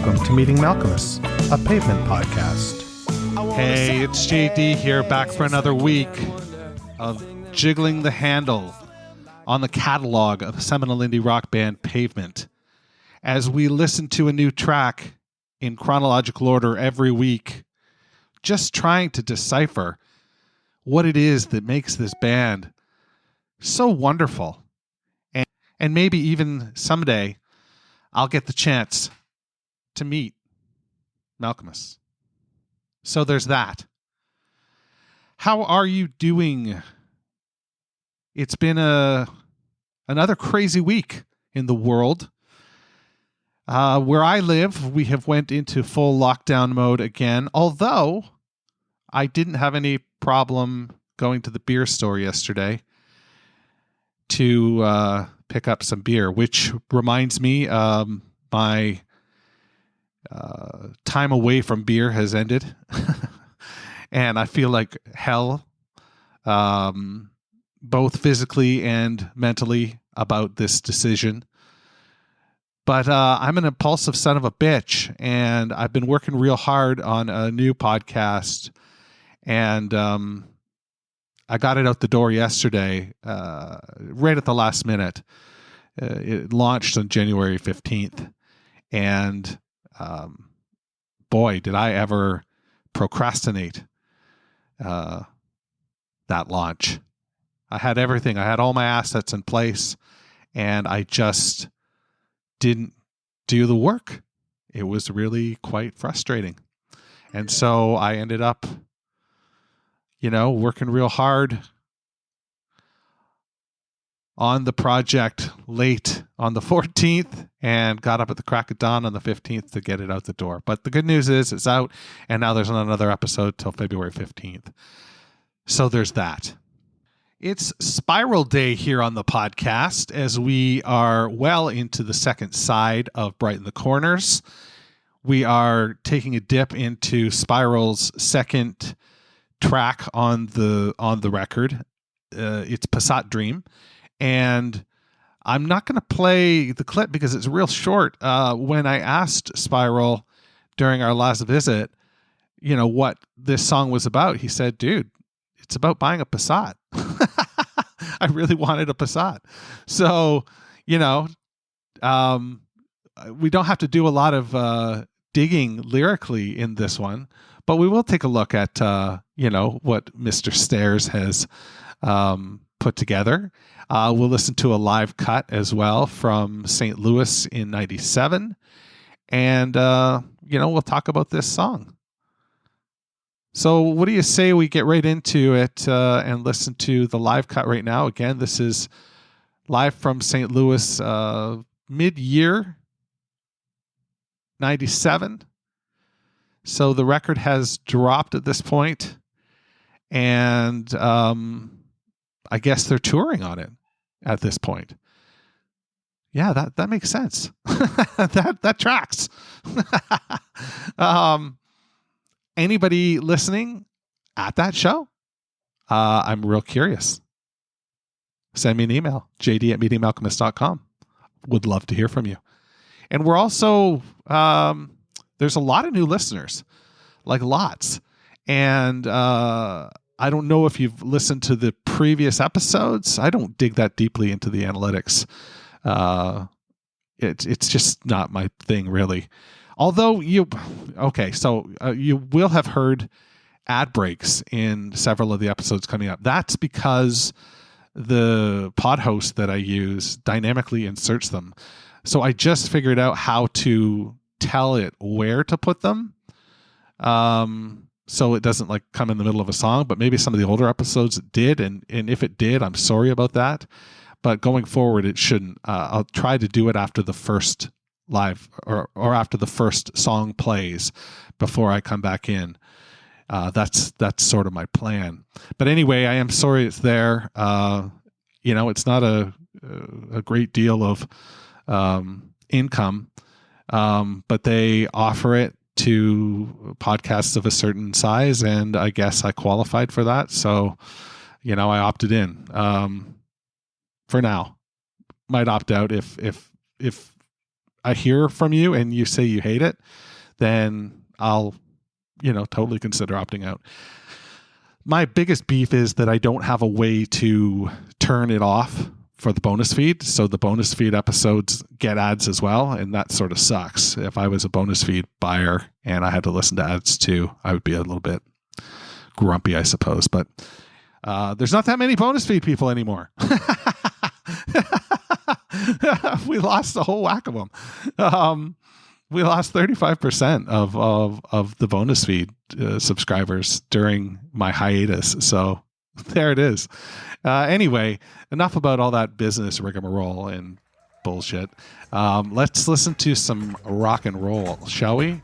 Welcome to Meeting Malcolmus, a pavement podcast. Hey, it's JD here, back for another week of jiggling the handle on the catalog of seminal indie rock band Pavement, as we listen to a new track in chronological order every week, just trying to decipher what it is that makes this band so wonderful. And maybe even someday I'll get the chance to meet Malcolmus. So there's that. How are you doing? It's been another crazy week in the world. Where I live, we have went into full lockdown mode again, although I didn't have any problem going to the beer store yesterday to pick up some beer, which reminds me my time away from beer has ended. And I feel like hell, both physically and mentally, about this decision. But I'm an impulsive son of a bitch, and I've been working real hard on a new podcast, and I got it out the door yesterday, right at the last minute. It launched on January 15th, and boy, did I ever procrastinate that launch. I had everything. I had all my assets in place, and I just didn't do the work. It was really quite frustrating. And so I ended up, working real hard on the project late on the 14th and got up at the crack of dawn on the 15th to get it out the door. But the good news is it's out, and now there's another episode till February 15th. So there's that. It's Spiral Day here on the podcast, as we are well into the second side of Brighten the Corners. We are taking a dip into Spiral's second track on the record. It's Passat Dream. And I'm not going to play the clip because it's real short. When I asked Spiral during our last visit, what this song was about, he said, dude, it's about buying a Passat. I really wanted a Passat. So, we don't have to do a lot of digging lyrically in this one, but we will take a look at, what Mr. Stairs has put together. We'll listen to a live cut as well from St. Louis in 97. And, we'll talk about this song. So what do you say we get right into it and listen to the live cut right now? Again, this is live from St. Louis mid-year 97. So the record has dropped at this point, and I guess they're touring on it at this point. Yeah, that makes sense. that tracks. Anybody listening at that show? I'm real curious. Send me an email, jd@meetingmalcolmus.com. Would love to hear from you. And we're also, there's a lot of new listeners, like lots. And I don't know if you've listened to the previous episodes. I don't dig that deeply into the analytics. It's just not my thing, really. Although you will have heard ad breaks in several of the episodes coming up. That's because the pod host that I use dynamically inserts them. So I just figured out how to tell it where to put them. So it doesn't come in the middle of a song, but maybe some of the older episodes did. And if it did, I'm sorry about that. But going forward, it shouldn't. I'll try to do it after the first live or after the first song plays before I come back in. That's sort of my plan. But anyway, I am sorry it's there. It's not a great deal of income, but they offer it to podcasts of a certain size, and I guess I qualified for that. So, I opted in for now. Might opt out if I hear from you and you say you hate it, then I'll, totally consider opting out. My biggest beef is that I don't have a way to turn it off for the bonus feed. So the bonus feed episodes get ads as well. And that sort of sucks. If I was a bonus feed buyer and I had to listen to ads too, I would be a little bit grumpy, I suppose. But there's not that many bonus feed people anymore. We lost a whole whack of them. We lost 35% of the bonus feed subscribers during my hiatus. So there it is. Anyway, enough about all that business rigmarole and bullshit. Let's listen to some rock and roll, shall we?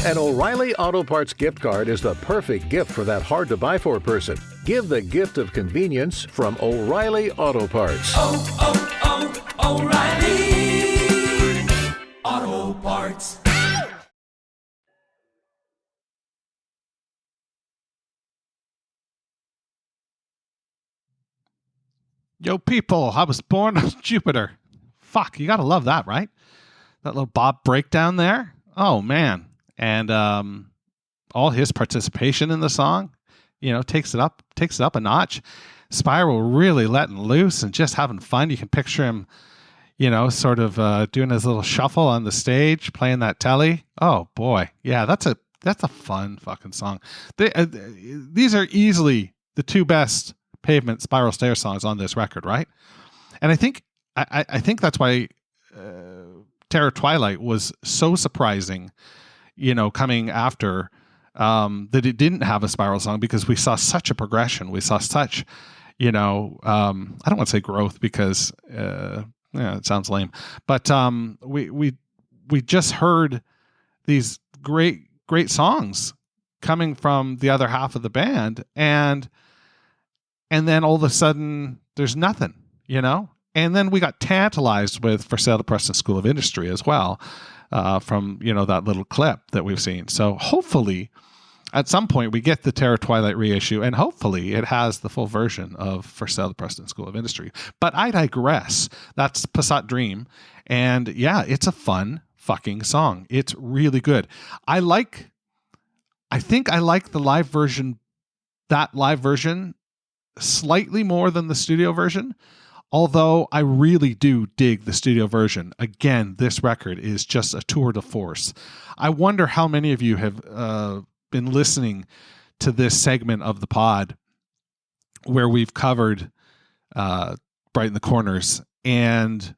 An O'Reilly Auto Parts gift card is the perfect gift for that hard-to-buy for person. Give the gift of convenience from O'Reilly Auto Parts. O'Reilly Auto Parts. Yo, people, I was born on Jupiter. Fuck, you gotta love that, right? That little Bob breakdown there. Oh, man. And all his participation in the song, takes it up a notch. Spiral really letting loose and just having fun. You can picture him, sort of doing his little shuffle on the stage, playing that telly. Oh boy, yeah, that's a fun fucking song. These are easily the two best Pavement Spiral Stair songs on this record, right? And I think that's why Terror Twilight was so surprising, coming after that it didn't have a Spiral song, because we saw such a progression. We saw such, I don't want to say growth, because it sounds lame, but we just heard these great songs coming from the other half of the band, and then all of a sudden there's nothing, and then we got tantalized with For Sale to Preston School of Industry as well, from that little clip that we've seen. So hopefully at some point we get the Terror Twilight reissue, and hopefully it has the full version of For Sale to Preston School of Industry. But I digress. That's Passat Dream, and yeah, it's a fun fucking song. It's really good. I think I like the live version, that live version, slightly more than the studio version, although I really do dig the studio version. Again, this record is just a tour de force. I wonder how many of you have been listening to this segment of the pod where we've covered Brighten the Corners and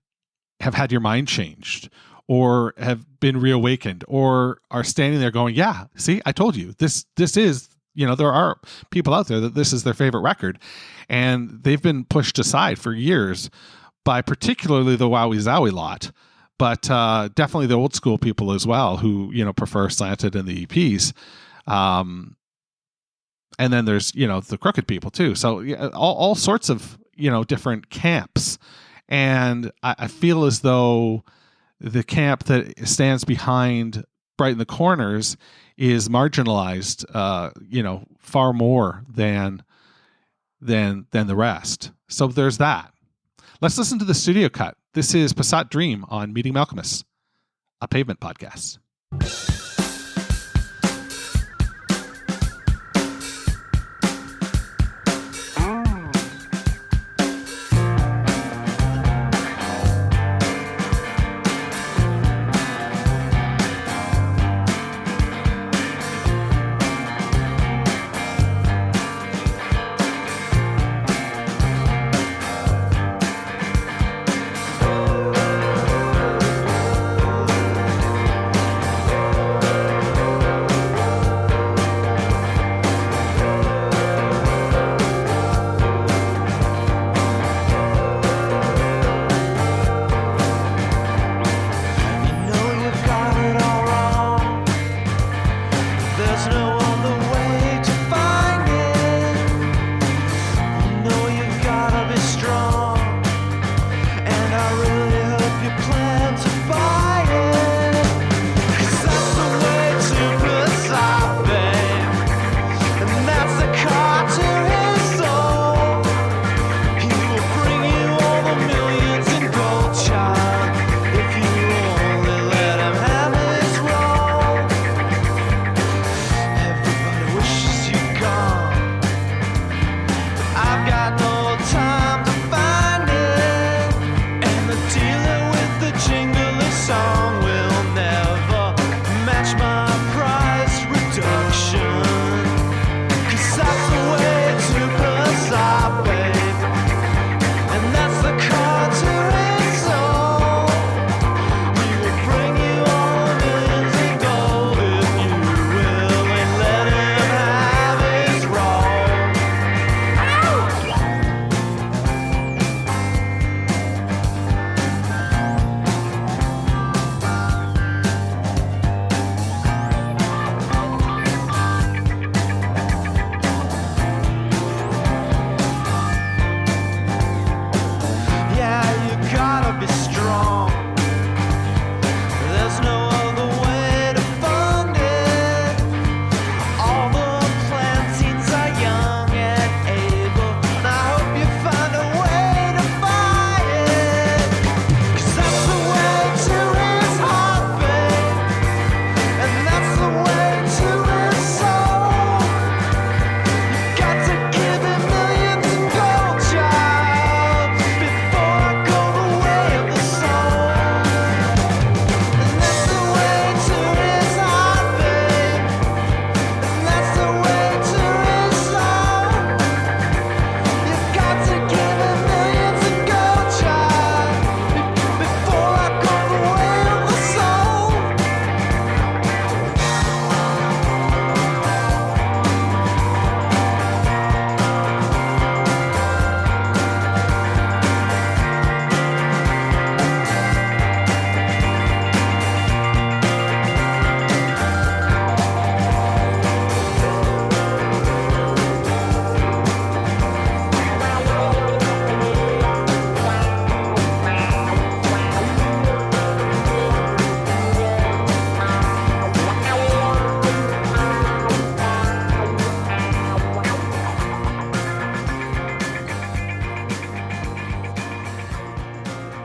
have had your mind changed, or have been reawakened, or are standing there going, yeah, see, I told you, this is, there are people out there that this is their favorite record, and they've been pushed aside for years by particularly the Wowie Zowie lot, but definitely the old school people as well, who, prefer Slanted and the EPs. And then there's, the Crooked people too. So all sorts of, different camps. And I feel as though the camp that stands behind Brighten the Corners is marginalized, far more than the rest. So there's that. Let's listen to the studio cut. This is Passat Dream on Meeting Malcolmus, a Pavement podcast.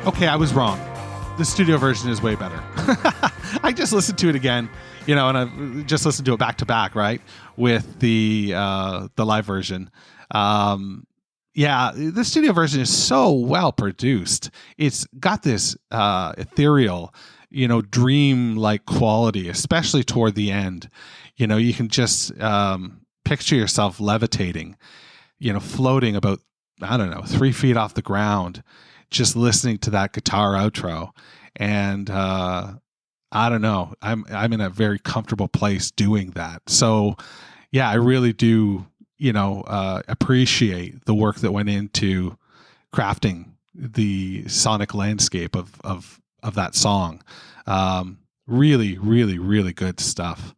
Okay, I was wrong. The studio version is way better. I just listened to it again, and I just listened to it back to back, right, with the live version. The studio version is so well produced. It's got this ethereal, dream-like quality, especially toward the end. You can just picture yourself levitating, floating about, 3 feet off the ground, just listening to that guitar outro. And I don't know, I'm in a very comfortable place doing that. So yeah, I really do, appreciate the work that went into crafting the sonic landscape of that song. Really, really, really good stuff.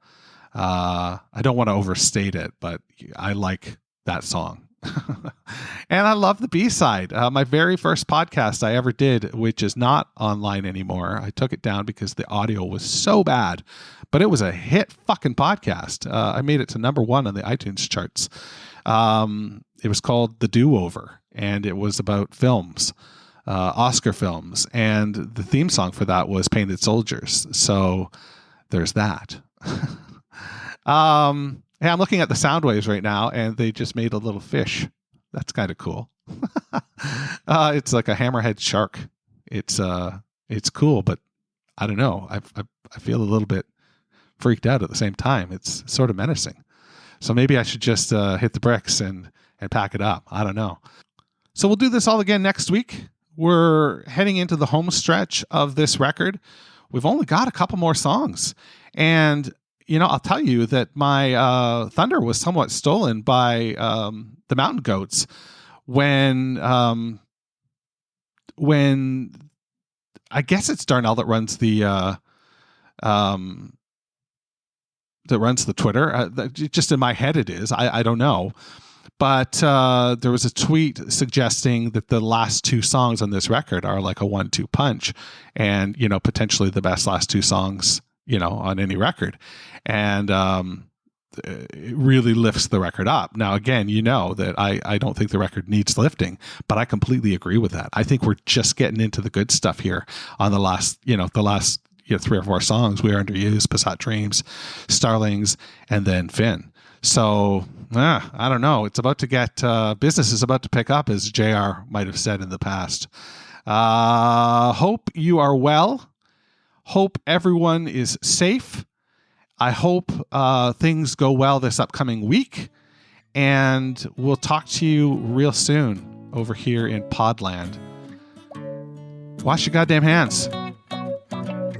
I don't want to overstate it, but I like that song. And I love the B-side. My very first podcast I ever did, which is not online anymore. I took it down because the audio was so bad, but it was a hit fucking podcast. I made it to number 1 on the iTunes charts. It was called The Do-Over, and it was about films, Oscar films, and the theme song for that was Painted Soldiers. So there's that. Hey, I'm looking at the sound waves right now, and they just made a little fish. That's kind of cool. It's like a hammerhead shark. It's cool, but I don't know. I feel a little bit freaked out at the same time. It's sort of menacing. So maybe I should just hit the bricks and pack it up. I don't know. So we'll do this all again next week. We're heading into the home stretch of this record. We've only got a couple more songs, and I'll tell you that my thunder was somewhat stolen by the Mountain Goats when I guess it's Darnell that runs the Twitter. Just in my head, it is. I don't know, but there was a tweet suggesting that the last 2 songs on this record are like a 1-2 punch, and potentially the best last 2 songs on any record. And it really lifts the record up. Now, again, that I don't think the record needs lifting, but I completely agree with that. I think we're just getting into the good stuff here on the last 3 or 4 songs. We Are Underused, Passat Dreams, Starlings, and then Finn. So, I don't know. It's about to get, business is about to pick up, as JR might have said in the past. Hope you are well. Hope everyone is safe. I hope things go well this upcoming week. And we'll talk to you real soon over here in Podland. Wash your goddamn hands.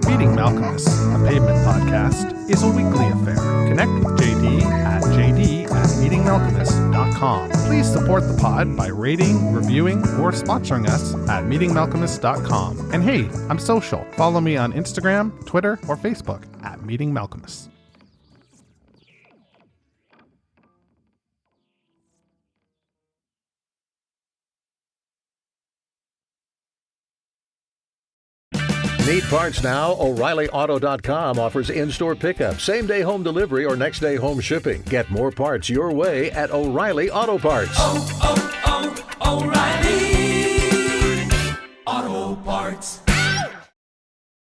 Meeting Malcolmus, a pavement podcast, is a weekly affair. Connect with JD at jd@meetingmalcolmus.com. Please support the pod by rating, reviewing, or sponsoring us at meetingmalcolmus.com. And hey, I'm social. Follow me on Instagram, Twitter, or Facebook at Meeting Malcolmus. Need parts now? O'ReillyAuto.com offers in-store pickup, same-day home delivery, or next-day home shipping. Get more parts your way at O'Reilly Auto Parts. O'Reilly.